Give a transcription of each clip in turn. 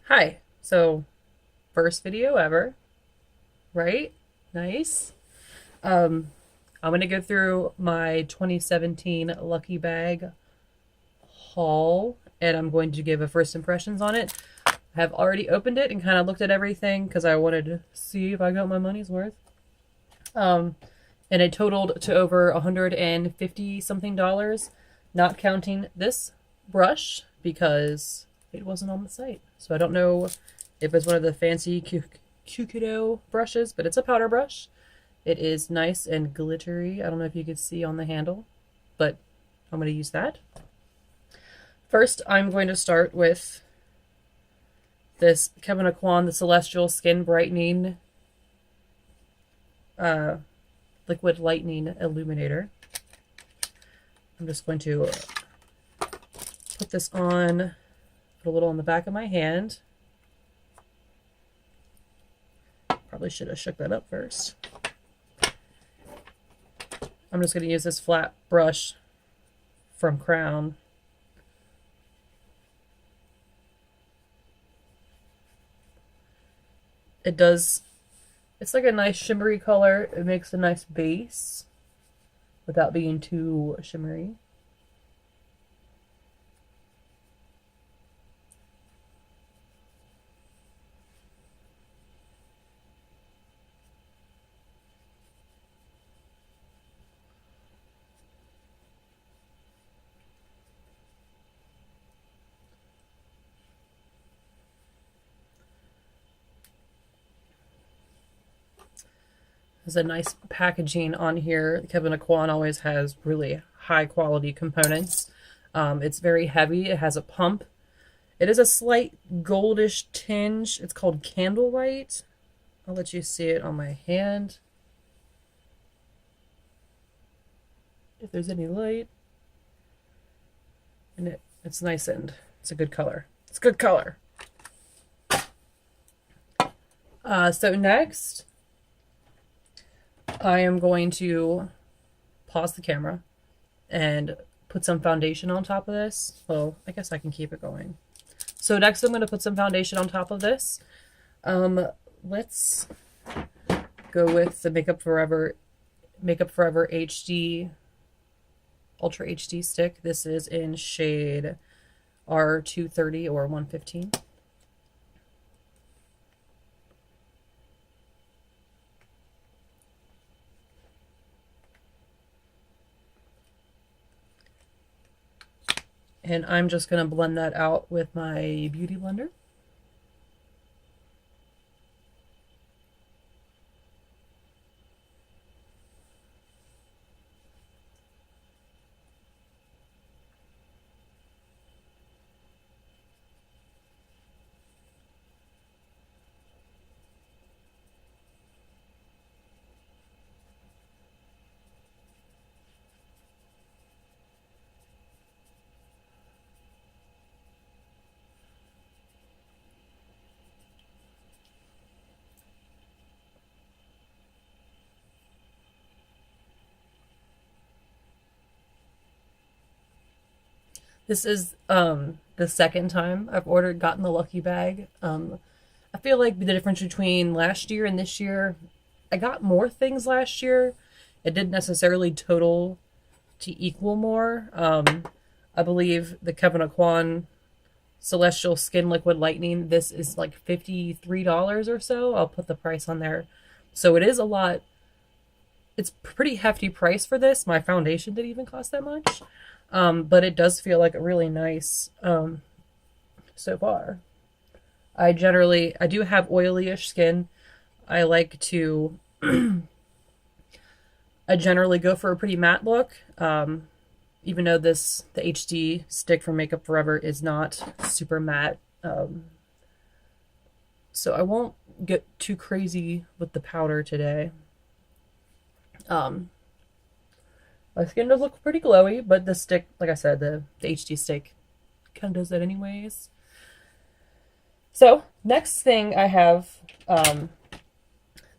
Hi. So, first video ever, right? Nice. Um, I'm gonna go through my 2017 Lucky Bag haul, and I'm going to give a first impressions on it. I have already opened it and kind of looked at everything because I wanted to see if I got my money's worth. Um, and it totaled to over 150 something dollars, not counting this brush because it wasn't on the site. So I don't know if it's one of the fancy Chikuhodo brushes, but it's a powder brush. It is nice and glittery. I don't know if you could see on the handle, but I'm going to use that. First, I'm going to start with this Kevin Aucoin, the Celestial Skin Brightening Liquid Lightning Illuminator. I'm just going to put this on, put a little on the back of my hand. Probably should have shook that up first. I'm just going to use this flat brush from Crown. It's like a nice shimmery color. It makes a nice base without being too shimmery. There's a nice packaging on here. Kevin Aucoin always has really high quality components. It's very heavy. It has a pump. It is a slight goldish tinge. It's called Candlelight. I'll let you see it on my hand, if there's any light. And it's nice and it's a good color. It's a good color. So next, I am going to pause the camera and put some foundation on top of this. Well, I guess I can keep it going. So next I'm going to put some foundation on top of this. Let's go with the Makeup Forever HD Ultra HD stick. This is in shade R230 or 115. And I'm just going to blend that out with my Beauty Blender. This is the second time I've gotten the Lucky Bag. I feel like the difference between last year and this year, I got more things last year. It didn't necessarily total to equal more. I believe the Kevin Aucoin Celestial Skin Liquid Lightning, this is like $53 or so. I'll put the price on there. So it is a lot. It's pretty hefty price for this. My foundation didn't even cost that much. But it does feel like a really nice so far. I do have oilyish skin. I like to I generally go for a pretty matte look. Even though the HD stick from Makeup Forever is not super matte. So I won't get too crazy with the powder today. My skin does look pretty glowy, but the stick, like I said, the HD stick kind of does that anyways. So, next thing I have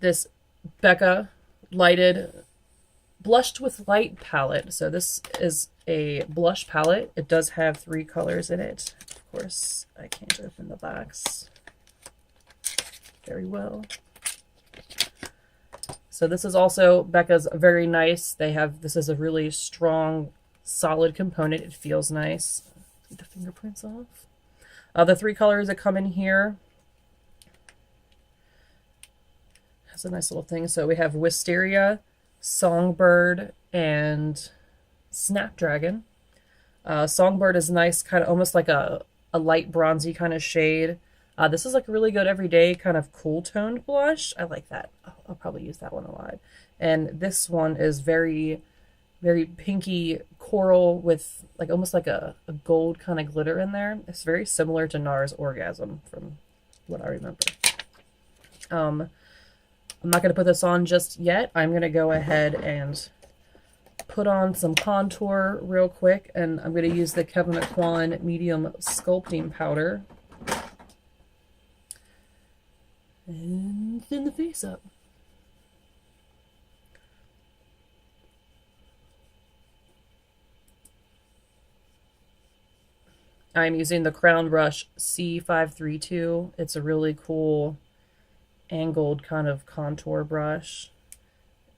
this Becca Lighted Blushed with Light palette. So this is a blush palette. It does have 3 colors in it. Of course, I can't open the box. very well. So this is also Becca's Very Nice. They have, this is a really strong, solid component. It feels nice. Get the fingerprints off. The 3 colors that come in here has a nice little thing. So we have Wisteria, Songbird, and Snapdragon. Songbird is nice, kind of almost like a light bronzy kind of shade. This is like a really good everyday kind of cool toned blush. I like that. I'll probably use that one a lot. And this one is very, very pinky coral with like almost like a gold kind of glitter in there. It's very similar to NARS Orgasm from what I remember. I'm not going to put this on just yet. I'm going to go ahead and put on some contour real quick, and I'm going to use the Kevin McQuan Medium Sculpting Powder and thin the face up. I'm using the Crown Brush C532. It's a really cool angled kind of contour brush.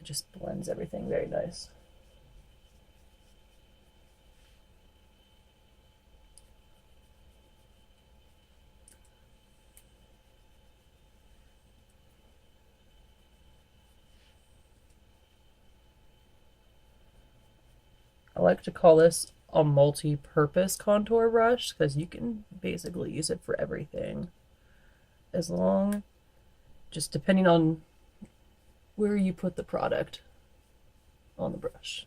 It just blends everything very nice. I like to call this a multi-purpose contour brush because you can basically use it for everything, as long, just depending on where you put the product on the brush.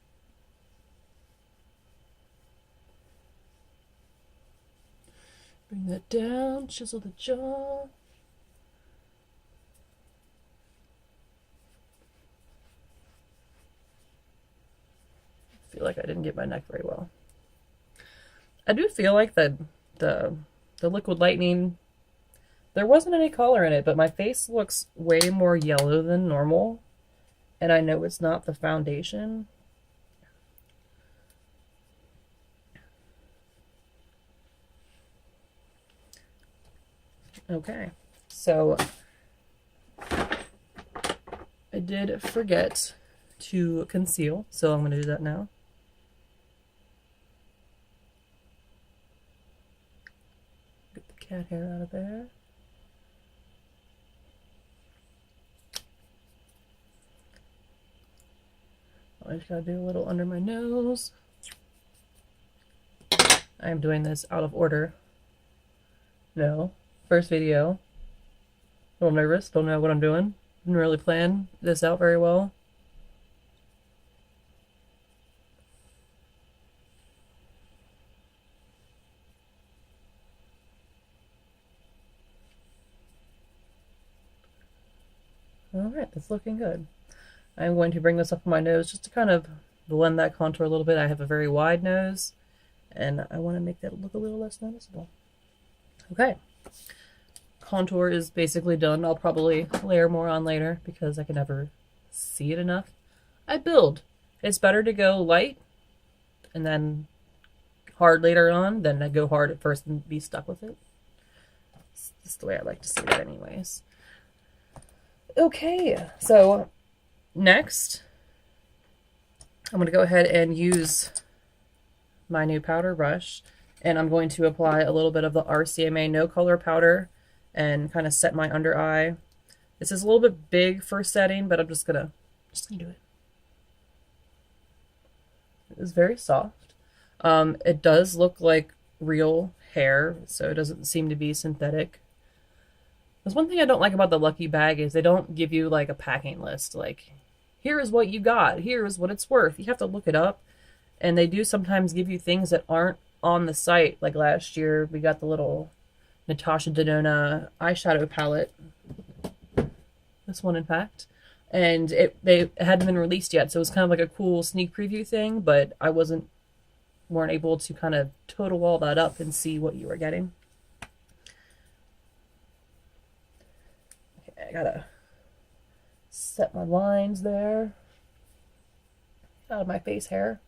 Bring that down, chisel the jaw. I feel like I didn't get my neck very well. I do feel like the Liquid Lightning, there wasn't any color in it, but my face looks way more yellow than normal, and I know it's not the foundation. Okay, so I did forget to conceal, so I'm going to do that now. Get the cat hair out of there. I just gotta do a little under my nose. I am doing this out of order. No. First video. A little nervous, don't know what I'm doing. Didn't really plan this out very well. Alright, that's looking good. I'm going to bring this up on my nose just to kind of blend that contour a little bit. I have a very wide nose, and I want to make that look a little less noticeable. Okay. Contour is basically done. I'll probably layer more on later because I can never see it enough. I build. It's better to go light and then hard later on than to go hard at first and be stuck with it. That's the way I like to see it anyways. Okay, so next, I'm going to go ahead and use my new powder brush, and I'm going to apply a little bit of the RCMA No Color powder and kind of set my under eye. This is a little bit big for setting, but I'm just gonna do it. It's very soft. It does look like real hair, so it doesn't seem to be synthetic. There's one thing I don't like about the Lucky Bag is they don't give you like a packing list. Like, here is what you got. Here is what it's worth. You have to look it up. And they do sometimes give you things that aren't on the site. Like last year, we got the little Natasha Denona eyeshadow palette. This one, in fact. And they hadn't been released yet. So it was kind of like a cool sneak preview thing. But I weren't able to kind of total all that up and see what you were getting. I gotta set my lines there out of my face hair.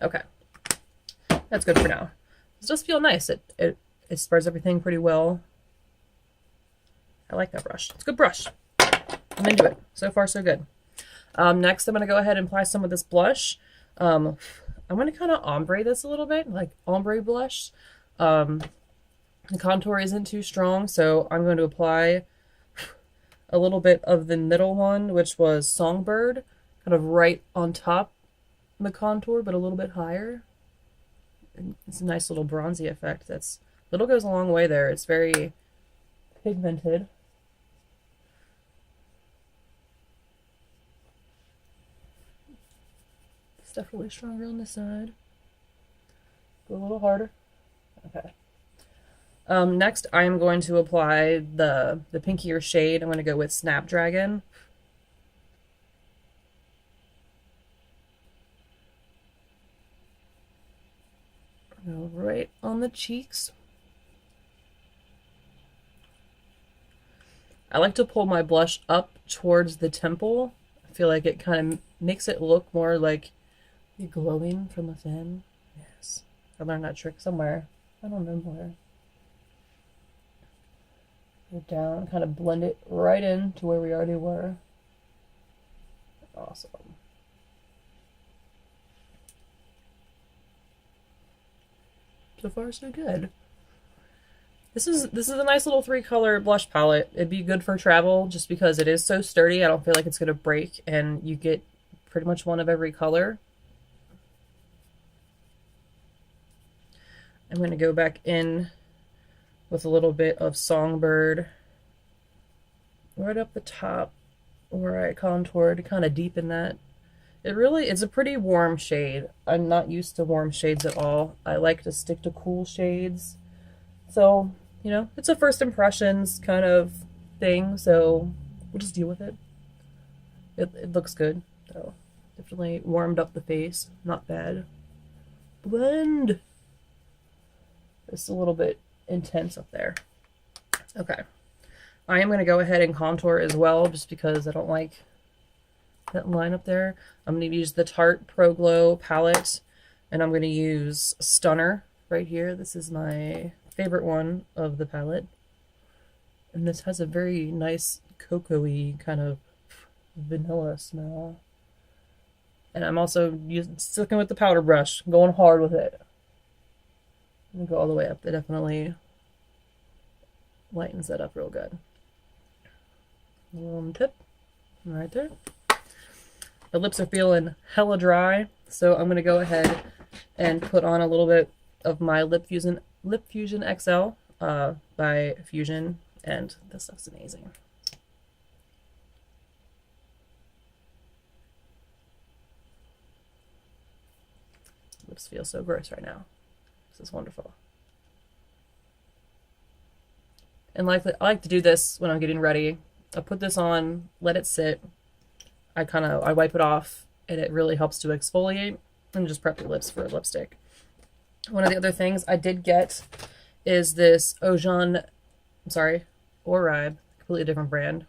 Okay, that's good for now. It does feel nice. It It spreads everything pretty well. I like that brush. It's a good brush. I'm into it. So far, so good. Next, I'm going to go ahead and apply some of this blush. I'm going to kind of ombre this a little bit, like ombre blush. The contour isn't too strong, so I'm going to apply a little bit of the middle one, which was Songbird, kind of right on top of the contour, but a little bit higher. And it's a nice little bronzy effect. That's little goes a long way there. It's very pigmented. It's definitely stronger on this side. Go a little harder. Okay. Next, I am going to apply the pinkier shade. I'm going to go with Snapdragon. Go right on the cheeks. I like to pull my blush up towards the temple. I feel like it kind of makes it look more like you're glowing from within. Yes. I learned that trick somewhere. I don't know where. Go down, kind of blend it right in to where we already were. Awesome. So far, so good. This is a nice little 3-color blush palette. It'd be good for travel just because it is so sturdy. I don't feel like it's going to break, and you get pretty much one of every color. I'm going to go back in with a little bit of Songbird right up the top where I contoured to kind of deepen that. It's a pretty warm shade. I'm not used to warm shades at all. I like to stick to cool shades. So, you know, it's a first impressions kind of thing, so we'll just deal with it. It looks good, though. Definitely warmed up the face. Not bad. Blend! It's a little bit intense up there. Okay. I am going to go ahead and contour as well, just because I don't like that line up there. I'm going to use the Tarte Pro Glow palette, and I'm going to use Stunner right here. This is my favorite one of the palette. And this has a very nice cocoa-y kind of vanilla smell. And I'm also sticking with the powder brush, going hard with it. I'm going to go all the way up. It definitely lightens that up real good. One tip right there. The lips are feeling hella dry, so I'm going to go ahead and put on a little bit of my Lip Fusion XL by Fusion, and this stuff's amazing. Lips feel so gross right now. This is wonderful. And I like to do this when I'm getting ready. I put this on, let it sit. I wipe it off, and it really helps to exfoliate and just prep your lips for a lipstick. One of the other things I did get is this Oribe, completely different brand.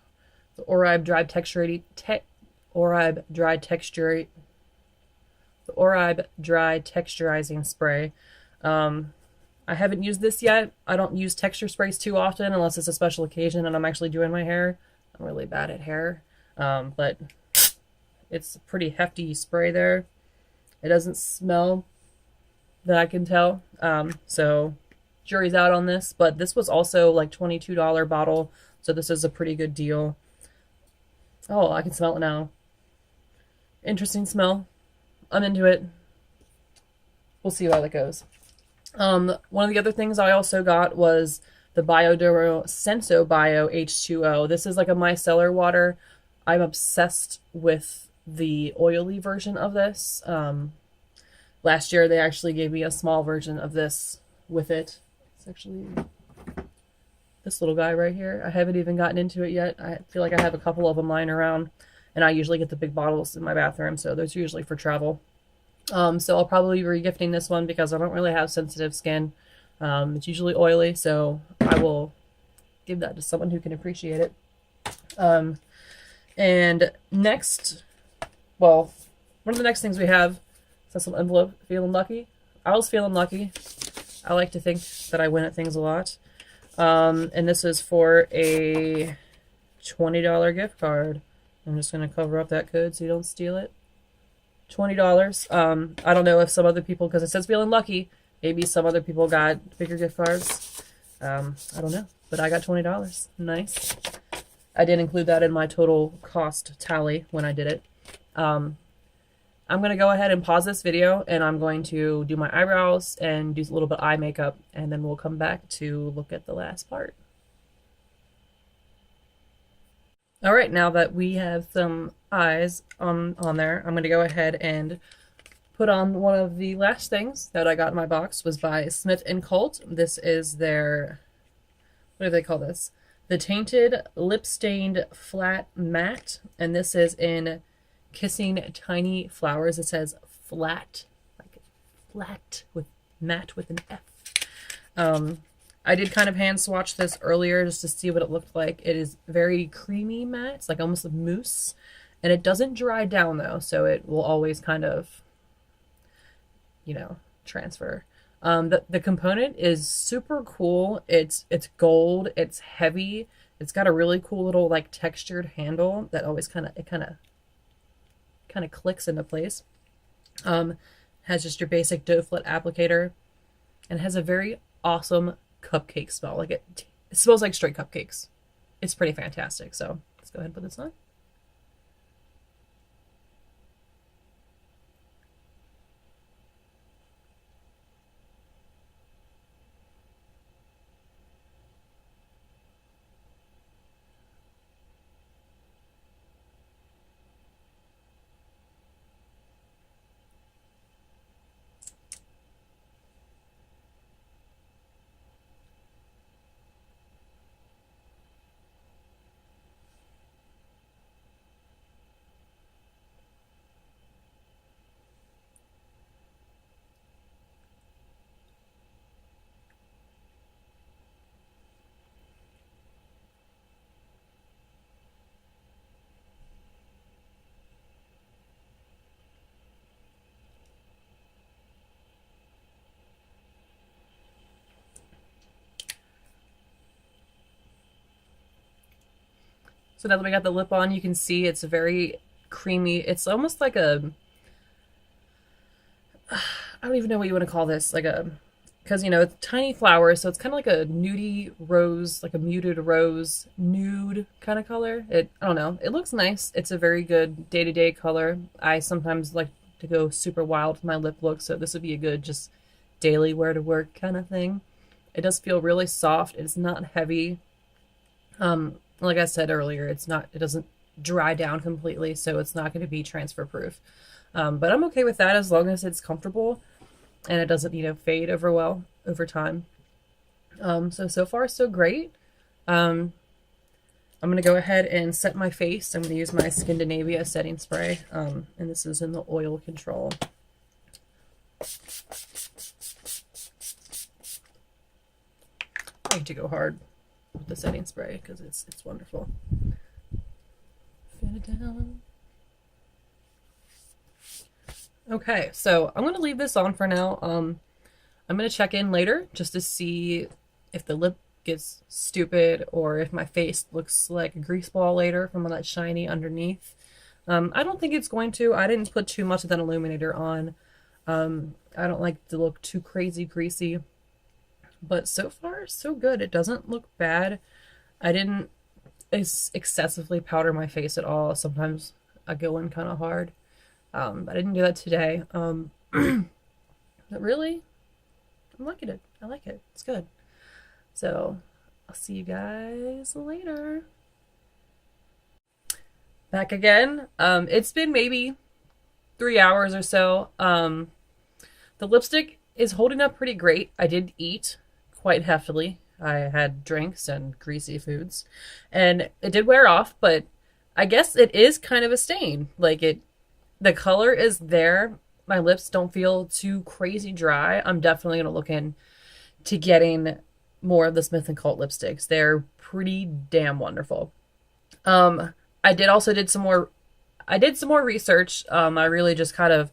The Oribe Dry Texturizing Spray. I haven't used this yet. I don't use texture sprays too often unless it's a special occasion and I'm actually doing my hair. I'm really bad at hair, but it's a pretty hefty spray there. It doesn't smell that I can tell, so jury's out on this, but this was also like $22 bottle, so this is a pretty good deal. Oh, I can smell it now. Interesting smell. I'm into it. We'll see how that goes. One of the other things I also got was the Bioderma Sensibio H2O. This is like a micellar water. I'm obsessed with the oily version of this. Last year they actually gave me a small version of this with it. It's actually this little guy right here. I haven't even gotten into it yet. I feel like I have a couple of them lying around, and I usually get the big bottles in my bathroom, so those are usually for travel. So I'll probably be regifting this one because I don't really have sensitive skin. It's usually oily, so I will give that to someone who can appreciate it. And next, well, one of the next things we have is some envelope. Feeling lucky. I was feeling lucky. I like to think that I win at things a lot. And this is for a $20 gift card. I'm just going to cover up that code so you don't steal it. $20. I don't know if some other people, because it says feeling lucky, maybe some other people got bigger gift cards. I don't know, but I got $20. Nice. I did include that in my total cost tally when I did it. I'm going to go ahead and pause this video, and I'm going to do my eyebrows and do a little bit of eye makeup, and then we'll come back to look at the last part. All right, now that we have some eyes on there, I'm going to go ahead and put on one of the last things that I got in my box. Was by Smith & Colt. This is their, what do they call this? The Tainted Lip Stained Flat Matte, and this is in Kissing Tiny Flowers. It says flat, like flat with matte with an F. I did kind of hand swatch this earlier just to see what it looked like. It is very creamy matte. It's like almost a mousse, and it doesn't dry down though, so it will always kind of, you know, transfer. The component is super cool. It's gold. It's heavy. It's got a really cool little like textured handle that always kind of clicks into place. Has just your basic doe foot applicator, and has a very awesome cupcake smell. Like it smells like straight cupcakes. It's pretty fantastic. So let's go ahead and put this on. So now that we got the lip on, you can see it's very creamy. It's almost like a, I don't even know what you want to call this, like a, because you know it's tiny flowers, so it's kind of like a nudie rose, like a muted rose nude kind of color. I don't know, it looks nice. It's a very good day-to-day color. I sometimes like to go super wild with my lip look, so this would be a good just daily wear to work kind of thing. It does feel really soft. It's not heavy. Like I said earlier, it doesn't dry down completely, so it's not going to be transfer proof. But I'm okay with that as long as it's comfortable and it doesn't, you know, fade over time. So far so great. I'm going to go ahead and set my face. I'm going to use my Scandinavia setting spray, and this is in the oil control. I like to go hard with the setting spray because it's wonderful. Fit it down. Okay, so I'm going to leave this on for now. I'm going to check in later just to see if the lip gets stupid or if my face looks like a grease ball later from all that shiny underneath. I don't think it's going to. I didn't put too much of that illuminator on. I don't like to look too crazy greasy. But so far, so good. It doesn't look bad. I didn't excessively powder my face at all. Sometimes I go in kind of hard. I didn't do that today. But really, I'm liking it. I like it. It's good. So I'll see you guys later. Back again. It's been maybe 3 hours or so. The lipstick is holding up pretty great. I did eat quite heftily. I had drinks and greasy foods, and it did wear off, but I guess it is kind of a stain. Like the color is there. My lips don't feel too crazy dry. I'm definitely going to look into getting more of the Smith & Colt lipsticks. They're pretty damn wonderful. I did some more research. I really just kind of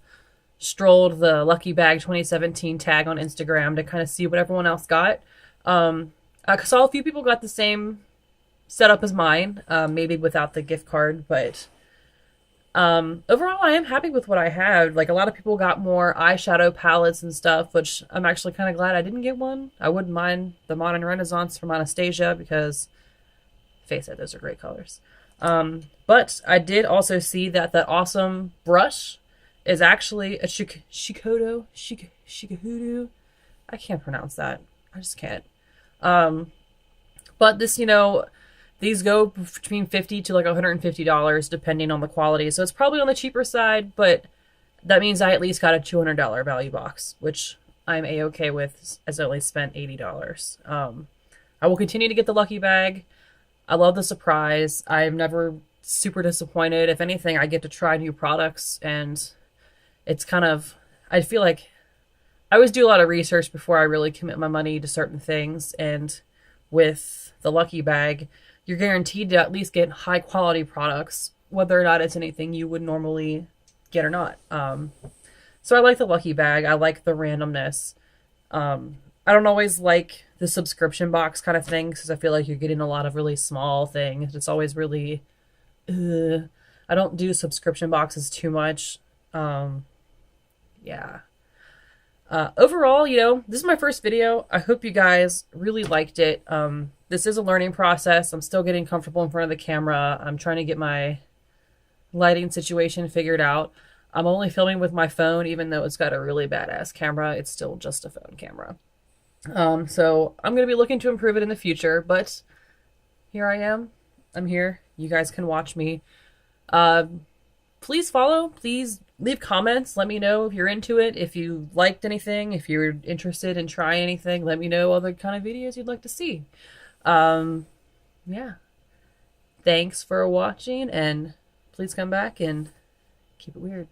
strolled the Lucky Bag 2017 tag on Instagram to kind of see what everyone else got. I saw a few people got the same setup as mine, maybe without the gift card, but overall I am happy with what I had. Like, a lot of people got more eyeshadow palettes and stuff, which I'm actually kind of glad I didn't get one. I wouldn't mind the Modern Renaissance from Anastasia because, face it, those are great colors. But I did also see that that awesome brush is actually a Chikuhodo. I can't pronounce that. I just can't. But this, these go between $50 to like $150 depending on the quality. So it's probably on the cheaper side, but that means I at least got a $200 value box, which I'm a-okay with, as I only spent $80. I will continue to get the Lucky Bag. I love the surprise. I'm never super disappointed. If anything, I get to try new products, and it's kind of, I feel like I always do a lot of research before I really commit my money to certain things, and with the Lucky Bag, you're guaranteed to at least get high quality products, whether or not it's anything you would normally get or not. So I like the Lucky Bag. I like the randomness. I don't always like the subscription box kind of thing because I feel like you're getting a lot of really small things. It's always really, I don't do subscription boxes too much. Yeah. Overall, this is my first video. I hope you guys really liked it. This is a learning process. I'm still getting comfortable in front of the camera. I'm trying to get my lighting situation figured out. I'm only filming with my phone, even though it's got a really badass camera. It's still just a phone camera. So I'm going to be looking to improve it in the future, but here I am. I'm here. You guys can watch me. Please follow. Please leave comments. Let me know if you're into it. If you liked anything, if you're interested in trying anything, let me know other kind of videos you'd like to see. Yeah. Thanks for watching, and please come back and keep it weird.